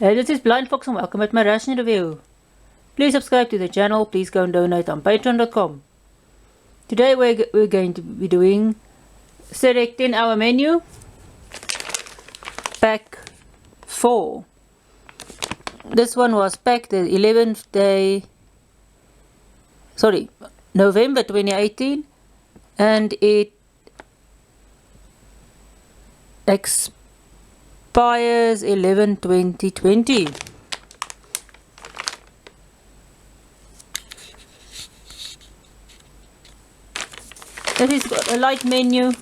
Hey, this is BlindFox and welcome at my ration review. Please subscribe to the channel, please go and donate on patreon.com. Today we're going to be doing SERAC 10-hour menu, pack 4. This one was packed the 11th day, November 2018, and it expires 11/2020. It has got a light menu.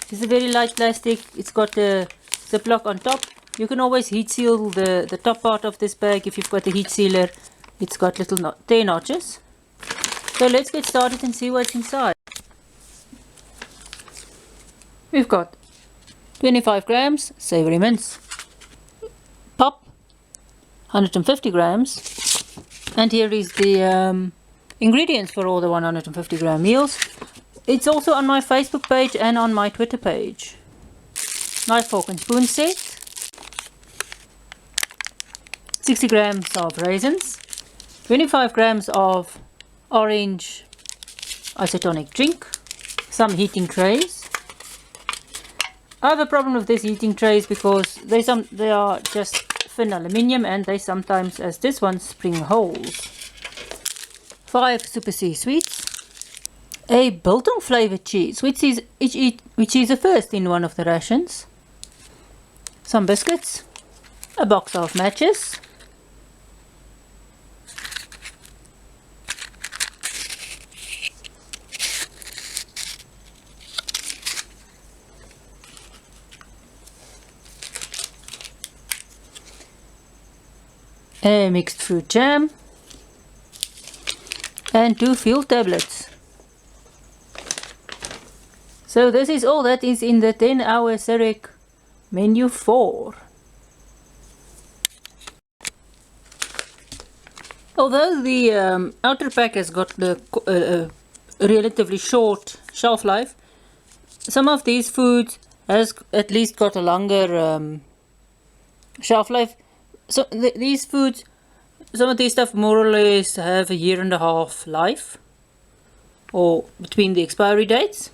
It's a very light plastic. It's got a ziplock on top. You can always heat seal the top part of this bag if you've got a heat sealer. It's got little tear notches. So let's get started and see what's inside. We've got 25 grams Savory mince, pop, 150 grams, and here is the ingredients for all the 150 gram meals. It's also on my Facebook page and on my Twitter page. Knife, fork and spoon set, 60 grams of raisins, 25 grams of orange isotonic drink, some heating trays. I have a problem with these heating trays because they are just thin aluminium and they sometimes, as this one, spring holes. 5 Super C sweets, a biltong flavored cheese, which is a first in one of the rations, some biscuits, a box of matches, a mixed fruit jam, and 2 field tablets. So this is all that is in the 10-hour SERAC menu 4. Although the outer pack has got the relatively short shelf life, some of these foods has at least got a longer shelf life. So these foods, some of these stuff more or less have a 1.5 year life, or between the expiry dates.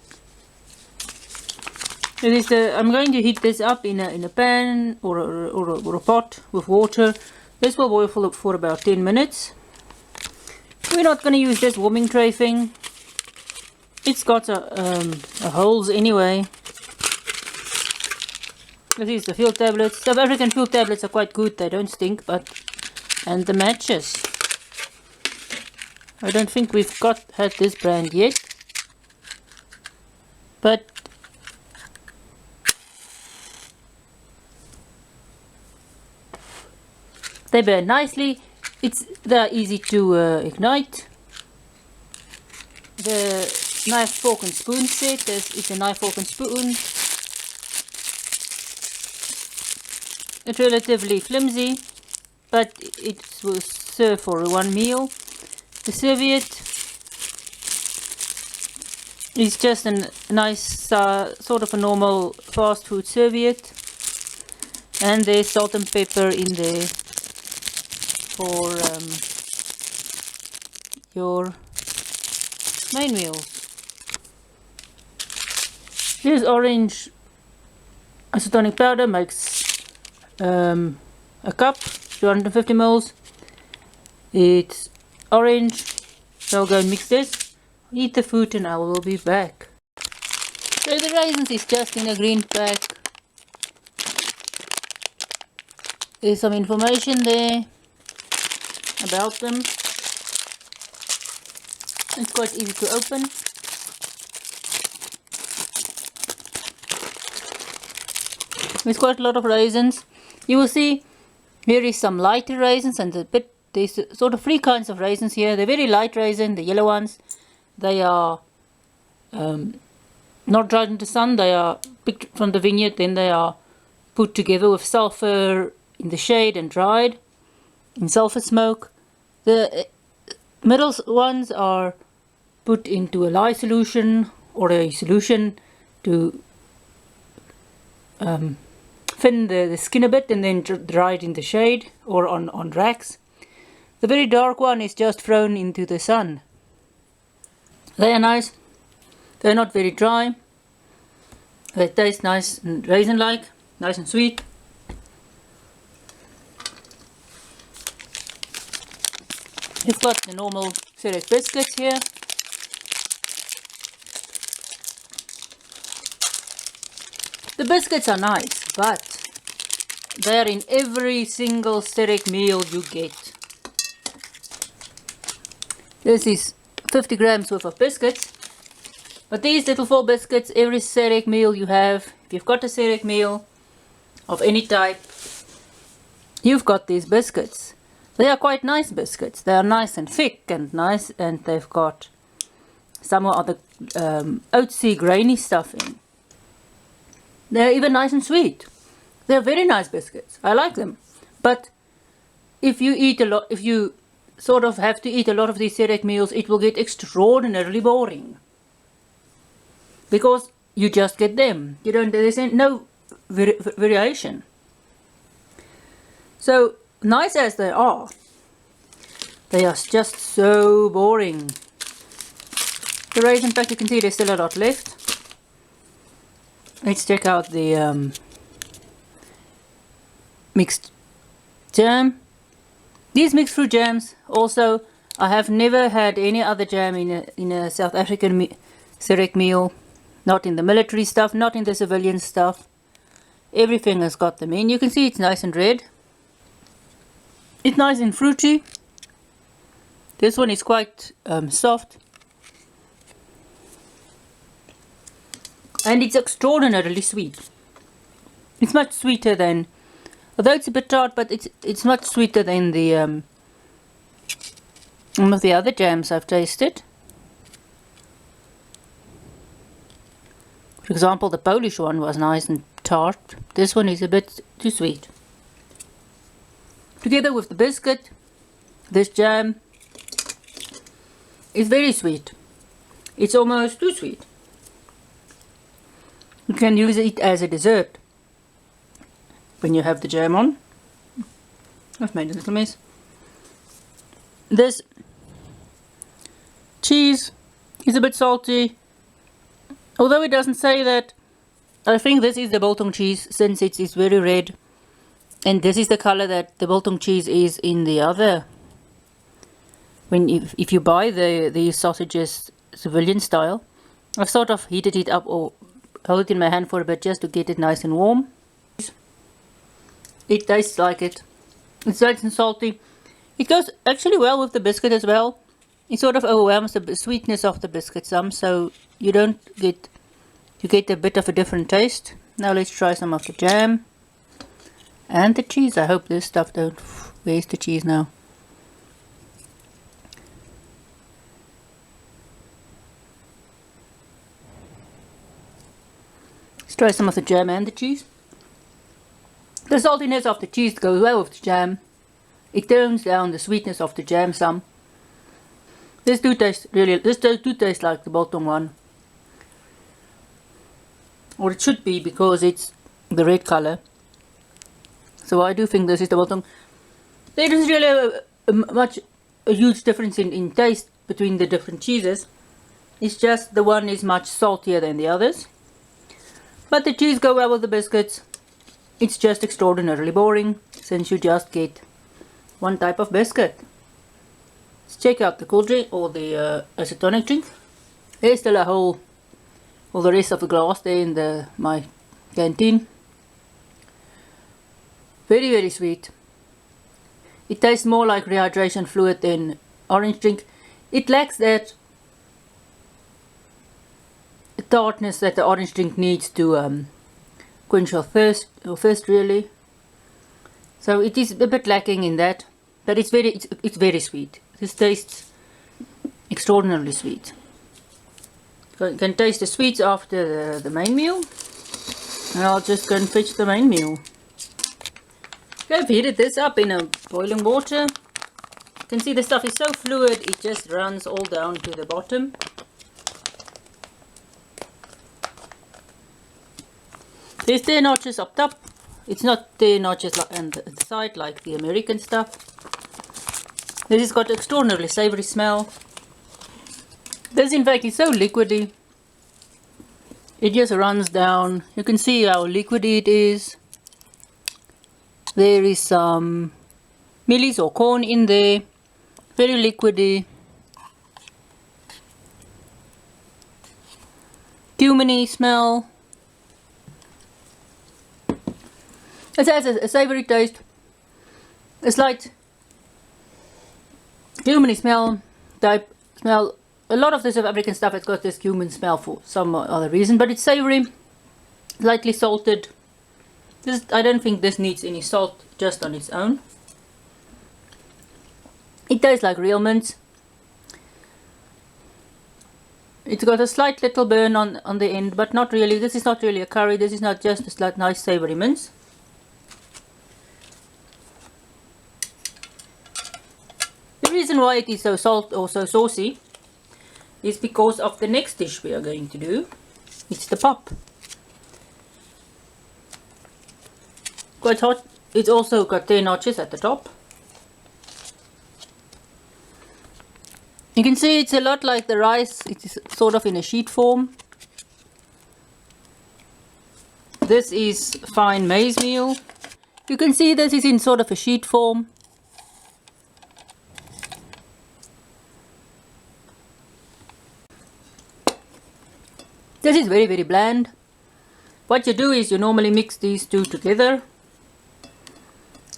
I'm going to heat this up in a pan or a pot with water. This will boil for about 10 minutes. We're not going to use this warming tray thing. It's got holes anyway. This is the field tablets. South African field tablets are quite good. They don't stink, and the matches. I don't think we've had this brand yet, but they burn nicely. They're easy to ignite. The knife, fork and spoon set. It's a knife, fork and spoon. It's relatively flimsy, but it will serve for one meal. The serviette is just a nice sort of a normal fast food serviette, and there's salt and pepper in there for your main meals. Here's orange isotonic powder, makes a cup, 250 ml. It's orange, so I'll go and mix this, eat the food, and I will be back. So the raisins is just in a green pack. There's some information there about them. It's quite easy to open. There's quite a lot of raisins. You will see here is some lighter raisins and there's sort of 3 kinds of raisins here. The very light raisin, the yellow ones, they are not dried in the sun. They are picked from the vineyard, then they are put together with sulfur in the shade and dried in sulfur smoke. The middle ones are put into a lye solution or a solution to thin the skin a bit and then dry it in the shade or on racks. The very dark one is just thrown into the sun. They are nice. They're not very dry. They taste nice and raisin-like, nice and sweet. You've got the normal SERAC biscuits here. The biscuits are nice, but they're in every single SERAC meal you get. This is 50 grams worth of biscuits. But these little 4 biscuits, every SERAC meal you have, if you've got a SERAC meal of any type, you've got these biscuits. They are quite nice biscuits. They are nice and thick and nice, and they've got some of the oatsy grainy stuff in. They're even nice and sweet. They're very nice biscuits. I like them. But if you eat a lot, if you sort of have to eat a lot of these SERAC meals, it will get extraordinarily boring. Because you just get them. You don't, there's no variation. So nice as they are just so boring. The raisin pack, you can see there's still a lot left. Let's check out the mixed jam. These mixed fruit jams, also, I have never had any other jam in a South African SERAC meal. Not in the military stuff, not in the civilian stuff. Everything has got them in. You can see it's nice and red. It's nice and fruity. This one is quite soft. And it's extraordinarily sweet. It's much sweeter than, although it's a bit tart, but it's much sweeter than the one of the other jams I've tasted. For example, the Polish one was nice and tart. This one is a bit too sweet. Together with the biscuit, this jam is very sweet. It's almost too sweet. You can use it as a dessert when you have the jam on. I've made a little mess. This cheese is a bit salty. Although it doesn't say that, I think this is the biltong cheese since it is very red. And this is the color that the biltong cheese is in the other. If you buy these sausages civilian style, I've sort of heated it up or hold it in my hand for a bit just to get it nice and warm. It tastes like it. It's nice and salty. It goes actually well with the biscuit as well. It sort of overwhelms the sweetness of the biscuit some, so you get a bit of a different taste. Now let's try some of the jam and the cheese. I hope this stuff don't waste the cheese now. Let's try some of the jam and the cheese. The saltiness of the cheese goes well with the jam. It tones down the sweetness of the jam some. This do taste like the biltong one. Or it should be, because it's the red color. So I do think this is the biltong. There is really a huge difference in taste between the different cheeses. It's just the one is much saltier than the others. But the cheese go well with the biscuits. It's just extraordinarily boring since you just get one type of biscuit. Let's check out the cool drink or the isotonic drink. There's still a whole, all the rest of the glass there in my canteen. Very, very sweet. It tastes more like rehydration fluid than orange drink. It lacks that tartness that the orange drink needs to quench your thirst really. So it is a bit lacking in that, but it's very sweet. This tastes extraordinarily sweet. So you can taste the sweets after the main meal. And I'll just go and fetch the main meal. Okay, I've heated this up in a boiling water. You can see the stuff is so fluid, it just runs all down to the bottom. There's 10 notches up top It's not there, not just like on the side like the American stuff. This has got extraordinarily savory smell. This in fact is so liquidy. It just runs down. You can see how liquidy it is. There is some mealies or corn in there. Very liquidy. Cuminy smell. It has a savory taste. A slight cuminy smell type smell. A lot of the South African stuff has got this cumin smell for some other reason, but it's savory, lightly salted. I don't think this needs any salt just on its own. It tastes like real mince. It's got a slight little burn on the end, but not really. This is not really a curry. This is not just a slight nice savory mince. The reason why it is so salt or so saucy is because of the next dish we are going to do. It's the pop. Quite hot. It's also got 10 notches at the top. You can see it's a lot like the rice. It is sort of in a sheet form. This is fine maize meal. You can see this is in sort of a sheet form. This is very, very bland. What you do is you normally mix these two together.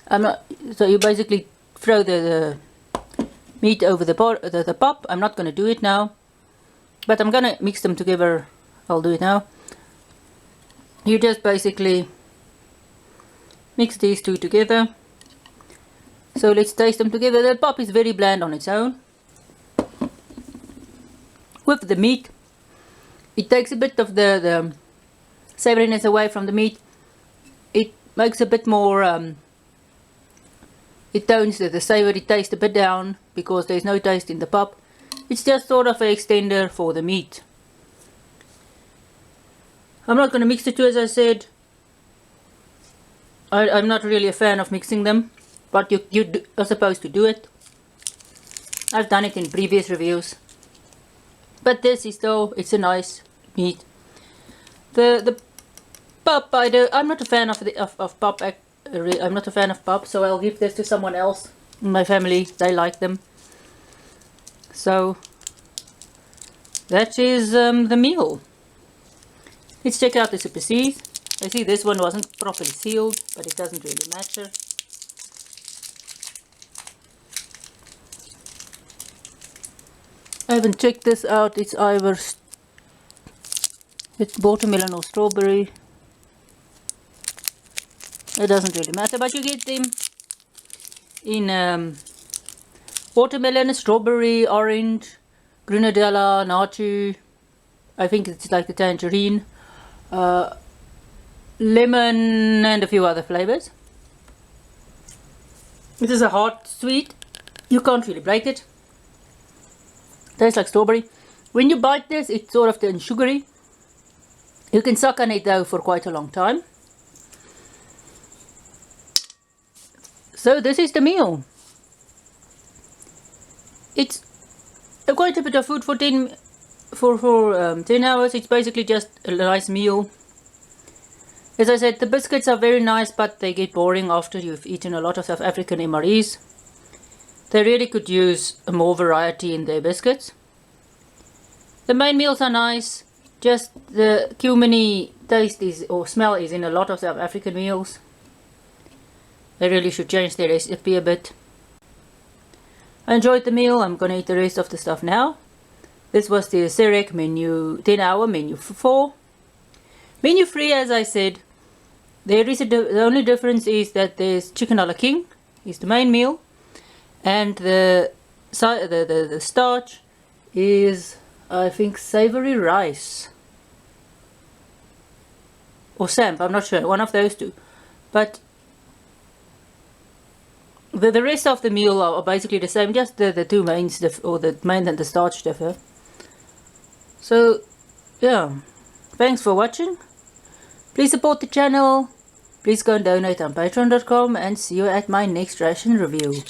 So you basically throw the meat over the pop. I'm not going to do it now, but I'm going to mix them together. I'll do it now. You just basically mix these two together. So let's taste them together. The pop is very bland on its own. With the meat, it takes a bit of the savoriness away from the meat. It makes a bit more, it tones the savory taste a bit down because there's no taste in the pop. It's just sort of an extender for the meat. I'm not going to mix the two, as I said. I'm not really a fan of mixing them, but you are supposed to do it. I've done it in previous reviews. But this is though, it's a nice meat. The pop, I'm not a fan of pop. I'm not a fan of pop, so I'll give this to someone else in my family. They like them. So that is the meal. Let's check out the Super C's. I see this one wasn't properly sealed, but it doesn't really matter. I haven't checked this out. It's either watermelon or strawberry. It doesn't really matter, but you get them in watermelon, strawberry, orange, grenadilla, nacho. I think it's like the tangerine, lemon, and a few other flavors. This is a hard sweet. You can't really break it. Tastes like strawberry. When you bite this, it sort of turns sugary. You can suck on it though for quite a long time. So this is the meal. It's quite a bit of food for 10 hours. It's basically just a nice meal. As I said, the biscuits are very nice, but they get boring after you've eaten a lot of South African MREs. They really could use more variety in their biscuits. The main meals are nice. Just the cuminy taste or smell is in a lot of South African meals. They really should change their recipe a bit. I enjoyed the meal. I'm going to eat the rest of the stuff now. This was the SERAC menu, 10-hour menu 4. Menu 3, as I said, there is the only difference is that there's chicken a la king, is the main meal, and the starch is, I think, savory rice or samp. I'm not sure, one of those two. But the rest of the meal are basically the same, just the two mains, or the main and the starch differ. So, yeah, thanks for watching. Please support the channel. Please go and donate on patreon.com and see you at my next ration review.